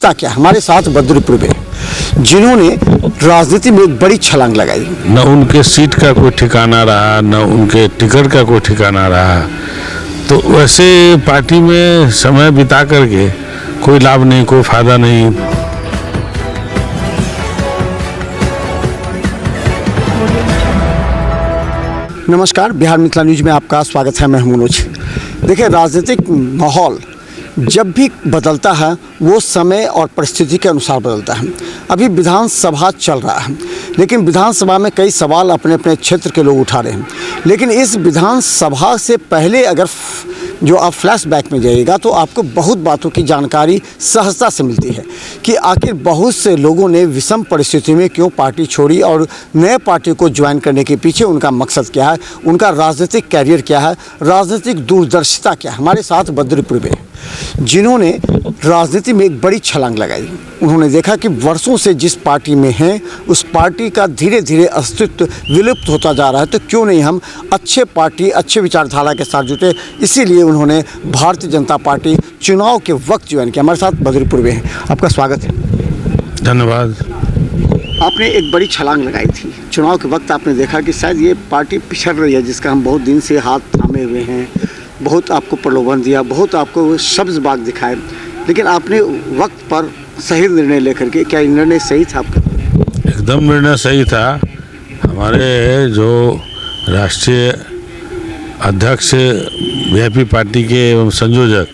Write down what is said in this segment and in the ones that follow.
क्या क्या हमारे साथ बद्रीपुर में जिन्होंने राजनीति में एक बड़ी छलांग लगाई। न उनके सीट का कोई ठिकाना रहा, न उनके टिकट का कोई ठिकाना रहा, तो वैसे पार्टी में समय बिता करके कोई लाभ नहीं, कोई फायदा नहीं। नमस्कार, बिहार मिथिला न्यूज में आपका स्वागत है। मैं हूं मनोज। देखिए, राजनीतिक माहौल जब भी बदलता है वो समय और परिस्थिति के अनुसार बदलता है। अभी विधानसभा चल रहा है, लेकिन विधानसभा में कई सवाल अपने अपने क्षेत्र के लोग उठा रहे हैं। लेकिन इस विधानसभा से पहले अगर जो आप फ्लैशबैक में जाइएगा तो आपको बहुत बातों की जानकारी सहजता से मिलती है कि आखिर बहुत से लोगों ने विषम परिस्थिति में क्यों पार्टी छोड़ी और नए पार्टी को ज्वाइन करने के पीछे उनका मकसद क्या है, उनका राजनीतिक कैरियर क्या है, राजनीतिक दूरदर्शिता क्या है। हमारे साथ बद्रीपुर में जिन्होंने राजनीति में एक बड़ी छलांग लगाई, उन्होंने देखा कि वर्षों से जिस पार्टी में हैं उस पार्टी का धीरे धीरे अस्तित्व विलुप्त होता जा रहा है, तो क्यों नहीं हम अच्छे पार्टी, अच्छे विचारधारा के साथ जुटे। इसीलिए उन्होंने भारतीय जनता पार्टी चुनाव के वक्त ज्वाइन किया। हमारे साथ बद्रीपुर में हैं, आपका स्वागत है। धन्यवाद। आपने एक बड़ी छलांग लगाई थी चुनाव के वक्त। आपने देखा कि शायद ये पार्टी पिछड़ रही है, जिसका हम बहुत दिन से हाथ थामे हुए हैं। बहुत आपको प्रलोभन दिया, बहुत आपको सब्ज बाग दिखाए, लेकिन आपने वक्त पर सही निर्णय लेकर के, क्या निर्णय सही था आपका? एकदम निर्णय सही था। हमारे जो राष्ट्रीय अध्यक्ष वीआईपी पार्टी के एवं संयोजक,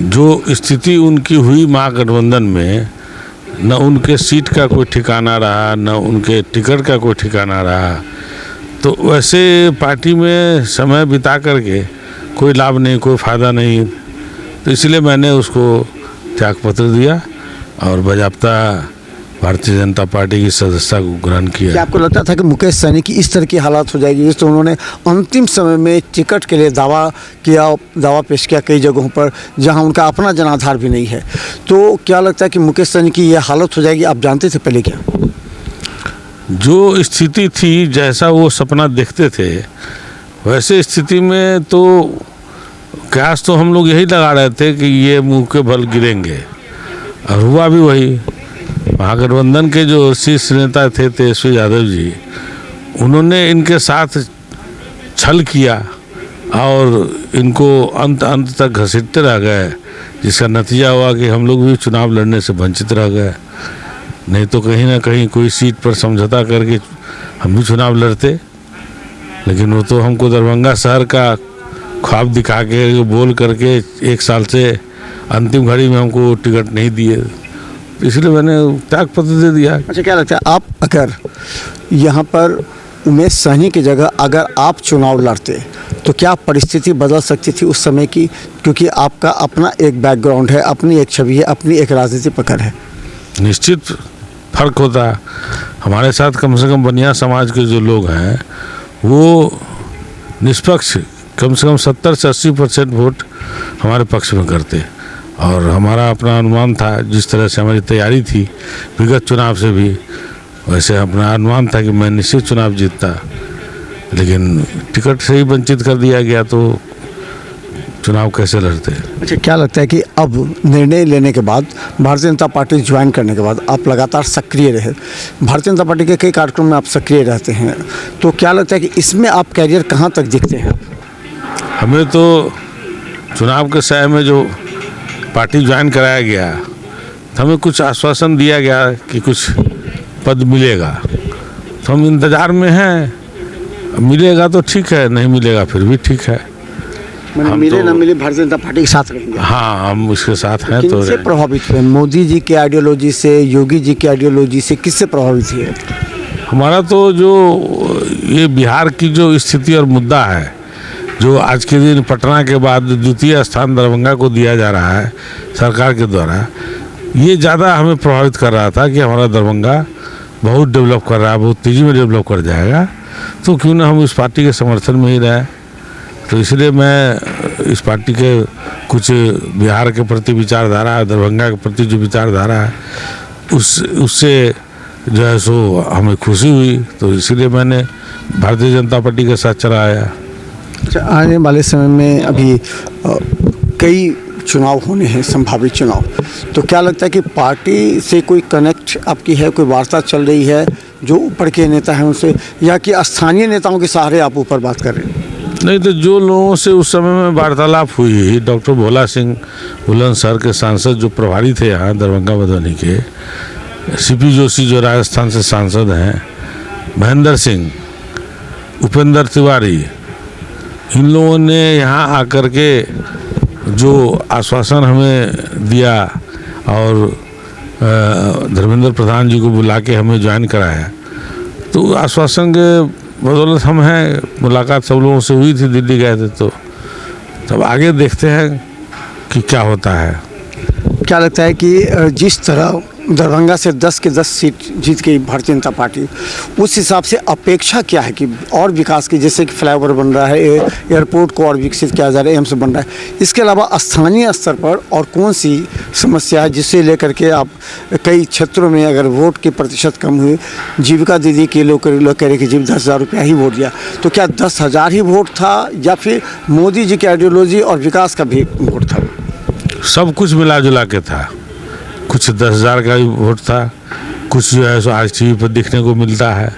जो स्थिति उनकी हुई महागठबंधन में, न उनके सीट का कोई ठिकाना रहा, न उनके टिकट का कोई ठिकाना रहा, तो वैसे पार्टी में समय बिता करके कोई लाभ नहीं, कोई फायदा नहीं। तो इसलिए मैंने उसको त्यागपत्र दिया और बाज़ाब्ता भारतीय जनता पार्टी की सदस्यता को ग्रहण किया। क्या आपको लगता था कि मुकेश सहनी की इस तरह की हालत हो जाएगी? तो उन्होंने अंतिम समय में टिकट के लिए दावा पेश किया कई जगहों पर, जहां उनका अपना जनाधार भी नहीं है। तो क्या लगता है कि मुकेश सहनी की यह हालत हो जाएगी? आप जानते थे पहले क्या? जो स्थिति थी, जैसा वो सपना देखते थे, वैसे स्थिति में तो कयास तो हम लोग यही लगा रहे थे कि ये मुंह के बल गिरेंगे, और हुआ भी वही। महागठबंधन के जो शीर्ष नेता थे तेजस्वी यादव जी, उन्होंने इनके साथ छल किया और इनको अंत तक घसीटते रह गए, जिसका नतीजा हुआ कि हम लोग भी चुनाव लड़ने से वंचित रह गए। नहीं तो कहीं ना कहीं कोई सीट पर समझौता करके हम भी चुनाव लड़ते, लेकिन वो तो हमको दरभंगा शहर का ख्वाब दिखा के, बोल करके 1 साल से अंतिम घड़ी में हमको टिकट नहीं दिए, इसलिए मैंने त्यागपत्र दे दिया। अच्छा, क्या लगता है आप अगर यहाँ पर उमेश सहनी की जगह अगर आप चुनाव लड़ते तो क्या परिस्थिति बदल सकती थी उस समय की? क्योंकि आपका अपना एक बैकग्राउंड है, अपनी एक छवि है, अपनी एक राजनीति पकड़ है। निश्चित फर्क होता। हमारे साथ कम से कम बनिया समाज के जो लोग हैं वो निष्पक्ष कम से कम 70 से 80% वोट हमारे पक्ष में करते, और हमारा अपना अनुमान था, जिस तरह से हमारी तैयारी थी विगत चुनाव से भी, वैसे अपना अनुमान था कि मैं निश्चित चुनाव जीतता, लेकिन टिकट से ही वंचित कर दिया गया तो चुनाव कैसे लड़ते। अच्छा, क्या लगता है कि अब निर्णय लेने के बाद, भारतीय जनता पार्टी ज्वाइन करने के बाद आप लगातार सक्रिय रहे, भारतीय जनता पार्टी के कई कार्यक्रम में आप सक्रिय रहते हैं, तो क्या लगता है कि इसमें आप कैरियर कहाँ तक दिखते हैं? हमें तो चुनाव के समय में जो पार्टी ज्वाइन कराया गया, तो हमें कुछ आश्वासन दिया गया कि कुछ पद मिलेगा, तो हम इंतज़ार में हैं। मिलेगा तो ठीक है, नहीं मिलेगा फिर भी ठीक है। मिले ना मिले भारतीय जनता पार्टी के साथ रहेंगे। हाँ, हम उसके साथ हैं। तो किससे प्रभावित हुए? मोदी जी के आइडियोलॉजी से, योगी जी की आइडियोलॉजी से, किससे प्रभावित हुए? हमारा तो जो ये बिहार की जो स्थिति और मुद्दा है, जो आज के दिन पटना के बाद द्वितीय स्थान दरभंगा को दिया जा रहा है सरकार के द्वारा, ये ज़्यादा हमें प्रभावित कर रहा था कि हमारा दरभंगा बहुत डेवलप कर रहा है, बहुत तेज़ी में डेवलप कर जाएगा, तो क्यों ना हम इस पार्टी के समर्थन में ही रहें। तो इसलिए मैं इस पार्टी के कुछ बिहार के प्रति विचारधारा है, दरभंगा के प्रति जो विचारधारा है, उससे जो है सो हमें खुशी हुई, तो इसीलिए मैंने भारतीय जनता पार्टी के साथ चला आया। अच्छा, आने वाले समय में अभी कई चुनाव होने हैं, संभावित चुनाव, तो क्या लगता है कि पार्टी से कोई कनेक्ट आपकी है, कोई वार्ता चल रही है जो ऊपर के नेता हैं उनसे, या कि स्थानीय नेताओं के सहारे आप ऊपर बात कर रहे हैं? नहीं तो जो लोगों से उस समय में वार्तालाप हुई, डॉक्टर भोला सिंह बुलंदशहर के सांसद जो प्रभारी थे यहाँ दरभंगा मधुबनी के, सीपी जोशी जो राजस्थान से सांसद हैं, महेंद्र सिंह, उपेंद्र तिवारी, इन लोगों ने यहाँ आकर के जो आश्वासन हमें दिया और धर्मेंद्र प्रधान जी को बुला के हमें ज्वाइन कराया, तो आश्वासन के बदौलत हम हैं। मुलाकात सब लोगों से हुई थी, दिल्ली गए थे, तो तब आगे देखते हैं कि क्या होता है। क्या लगता है कि जिस तरह दरभंगा से 10 के 10 सीट जीत गई भारतीय जनता पार्टी, उस हिसाब से अपेक्षा क्या है कि और विकास की, जैसे कि फ्लाईओवर बन रहा है, एयरपोर्ट को और विकसित किया जा रहा है, एम्स बन रहा है, इसके अलावा स्थानीय स्तर पर और कौन सी समस्या है जिससे लेकर के आप कई क्षेत्रों में अगर वोट के प्रतिशत कम हुए, जीविका दीदी के लोग कह रहे कि जी 10,000 रुपया ही वोट दिया, तो क्या 10,000 ही वोट था या फिर मोदी जी की आइडियोलॉजी और विकास का भी वोट था? सब कुछ मिला जुला के था। कुछ 10,000 का भी वोट था, कुछ जो है सो आज टीवी पर दिखने को मिलता है,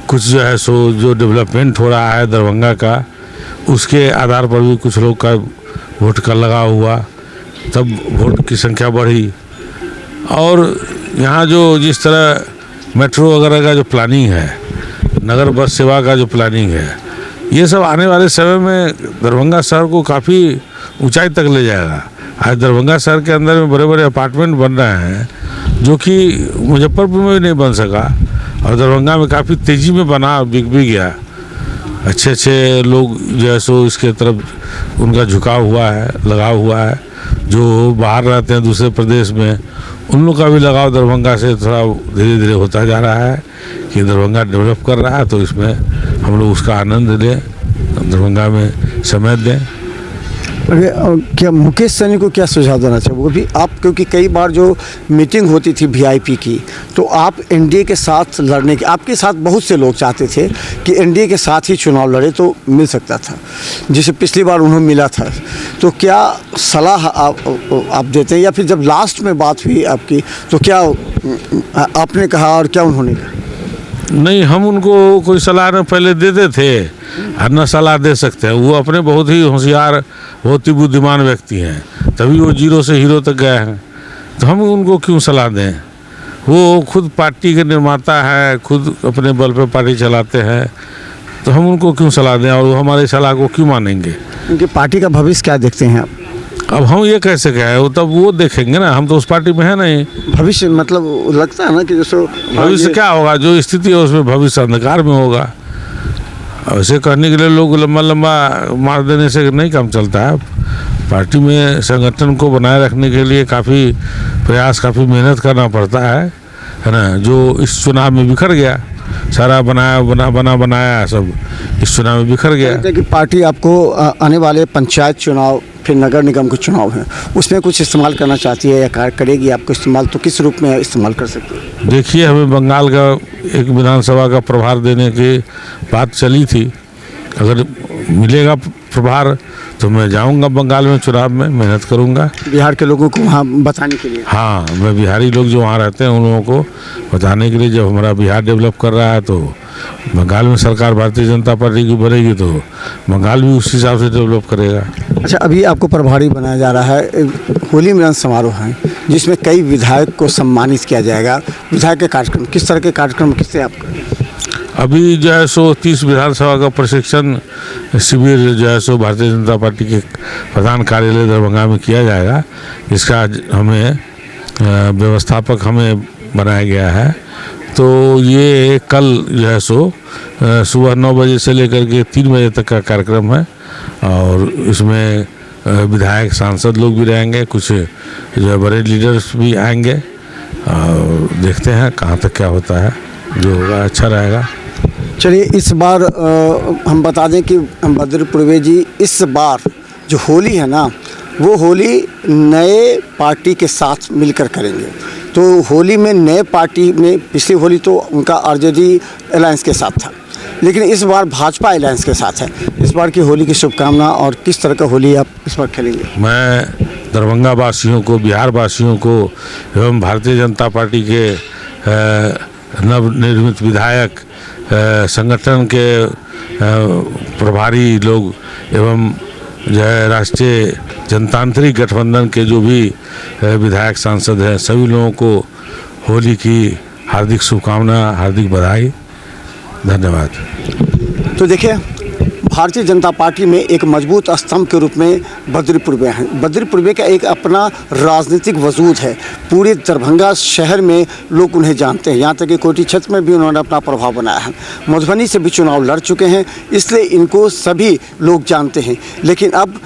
कुछ जो है सो जो डेवलपमेंट हो रहा है दरभंगा का, उसके आधार पर भी कुछ लोग का वोट का लगा हुआ, तब वोट की संख्या बढ़ी। और यहाँ जो जिस तरह मेट्रो वगैरह का जो प्लानिंग है, नगर बस सेवा का जो प्लानिंग है, ये सब आने वाले समय में दरभंगा शहर को काफ़ी ऊंचाई तक ले जाएगा। आज दरभंगा शहर के अंदर में बड़े बड़े अपार्टमेंट बन रहे हैं जो कि मुजफ्फरपुर में भी नहीं बन सका, और दरभंगा में काफ़ी तेज़ी में बना, बिक भी गया। अच्छे अच्छे लोग जो है सो इसके तरफ उनका झुकाव हुआ है, लगाव हुआ है। जो बाहर रहते हैं दूसरे प्रदेश में, उन लोग का भी लगाव दरभंगा से थोड़ा धीरे धीरे होता जा रहा है कि दरभंगा डेवलप कर रहा है, तो इसमें हम लोग उसका आनंद लें, दरभंगा में समय दें। क्या मुकेश सहनी को क्या सुझाव देना चाहिए? वो भी आप, क्योंकि कई बार जो मीटिंग होती थी वीआईपी की, तो आप एनडीए के साथ लड़ने की, आपके साथ बहुत से लोग चाहते थे कि एनडीए के साथ ही चुनाव लड़े तो मिल सकता था, जिसे पिछली बार उन्हें मिला था, तो क्या सलाह आप देते हैं? या फिर जब लास्ट में बात हुई आपकी, तो क्या आपने कहा और क्या उन्होंने कहा? नहीं, हम उनको कोई सलाह न पहले देते थे और न सलाह दे सकते हैं। वो अपने बहुत ही होशियार, बहुत ही बुद्धिमान व्यक्ति हैं, तभी वो जीरो से हीरो तक गए हैं, तो हम उनको क्यों सलाह दें? वो खुद पार्टी के निर्माता है, खुद अपने बल पे पार्टी चलाते हैं, तो हम उनको क्यों सलाह दें और वो हमारी सलाह को क्यों मानेंगे? उनकी पार्टी का भविष्य क्या देखते हैं आप? अब हम ये कैसे कहें, वो तब वो देखेंगे ना, हम तो उस पार्टी में है नहीं। भविष्य मतलब लगता है ना कि जैसे भविष्य क्या होगा, जो स्थिति है उसमें भविष्य अंधकार में होगा। ऐसे कहने के लिए लोग लंबा लंबा मार देने से नहीं काम चलता है। पार्टी में संगठन को बनाए रखने के लिए काफ़ी प्रयास, काफ़ी मेहनत करना पड़ता है ना। जो इस चुनाव में बिखर गया, सारा बनाया सब इस चुनाव में बिखर गया। कि पार्टी आपको आने वाले पंचायत चुनाव, फिर नगर निगम के चुनाव हैं, उसमें कुछ इस्तेमाल करना चाहती है या करेगी आपको इस्तेमाल, तो किस रूप में इस्तेमाल कर सकती है? देखिए, हमें बंगाल का एक विधानसभा का प्रभार देने की बात चली थी। अगर मिलेगा प्रभार तो मैं जाऊंगा बंगाल में, चुनाव में मेहनत करूंगा बिहार के लोगों को वहाँ बताने के लिए। हाँ, मैं बिहारी लोग जो वहाँ रहते हैं उन लोगों को बताने के लिए, जब हमारा बिहार डेवलप कर रहा है तो बंगाल में सरकार भारतीय जनता पार्टी की बनेगी तो बंगाल भी उस हिसाब से डेवलप करेगा। अच्छा, अभी आपको प्रभारी बनाया जा रहा है, होली मिलन समारोह है जिसमें कई विधायक को सम्मानित किया जाएगा। विधायक के कार्यक्रम, किस तरह के कार्यक्रम किससे आप करें? अभी जो है सो 30 विधानसभा का प्रशिक्षण शिविर जो है सो भारतीय जनता पार्टी के प्रधान कार्यालय दरभंगा में किया जाएगा। इसका हमें व्यवस्थापक हमें बनाया गया है। तो ये कल जो है सो सुबह 9 बजे से लेकर के 3 बजे तक का कार्यक्रम है, और इसमें विधायक सांसद लोग भी रहेंगे, कुछ जो है बड़े लीडर्स भी आएंगे, और देखते हैं कहाँ तक क्या होता है, जो होगा अच्छा रहेगा। चलिए, इस बार हम बता दें कि भद्र पूर्वे जी इस बार जो होली है ना, वो होली नए पार्टी के साथ मिलकर करेंगे। तो होली में नए पार्टी में, पिछली होली तो उनका आरजेडी अलायंस के साथ था, लेकिन इस बार भाजपा अलायंस के साथ है। इस बार की होली की शुभकामना, और किस तरह का होली आप इस बार खेलेंगे? मैं दरभंगा वासियों को, बिहार वासियों को एवं भारतीय जनता पार्टी के नवनिर्मित विधायक, संगठन के प्रभारी लोग एवं जो है राष्ट्रीय जनतांत्रिक गठबंधन के जो भी विधायक सांसद हैं, सभी लोगों को होली की हार्दिक शुभकामना, हार्दिक बधाई, धन्यवाद। तो देखिए, भारतीय जनता पार्टी में एक मजबूत स्तंभ के रूप में बद्री पूर्वे हैं। बद्री पूर्वे का एक अपना राजनीतिक वजूद है। पूरे दरभंगा शहर में लोग उन्हें जानते हैं, यहाँ तक कि कोटी क्षेत्र में भी उन्होंने अपना प्रभाव बनाया है। मधुबनी से भी चुनाव लड़ चुके हैं, इसलिए इनको सभी लोग जानते हैं। लेकिन अब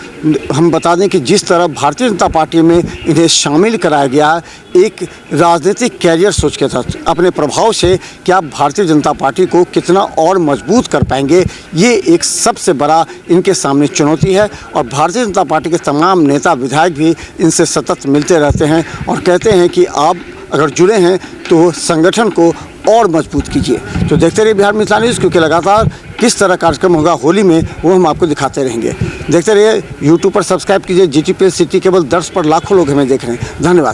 हम बता दें कि जिस तरह भारतीय जनता पार्टी में इन्हें शामिल कराया गया, एक राजनीतिक कैरियर सोच के साथ अपने प्रभाव से क्या भारतीय जनता पार्टी को कितना और मजबूत कर पाएंगे, ये एक सबसे बड़ा इनके सामने चुनौती है। और भारतीय जनता पार्टी के तमाम नेता विधायक भी इनसे सतत मिलते रहते हैं और कहते हैं कि आप अगर जुड़े हैं तो संगठन को और मजबूत कीजिए। तो देखते रहिए बिहार मिथिला न्यूज़, क्योंकि लगातार किस तरह कार्यक्रम होगा होली में वो हम आपको दिखाते रहेंगे। देखते रहिए, यूट्यूब पर सब्सक्राइब कीजिए। GTPL सिटी केबल 10 पर लाखों लोग हमें देख रहे हैं। धन्यवाद।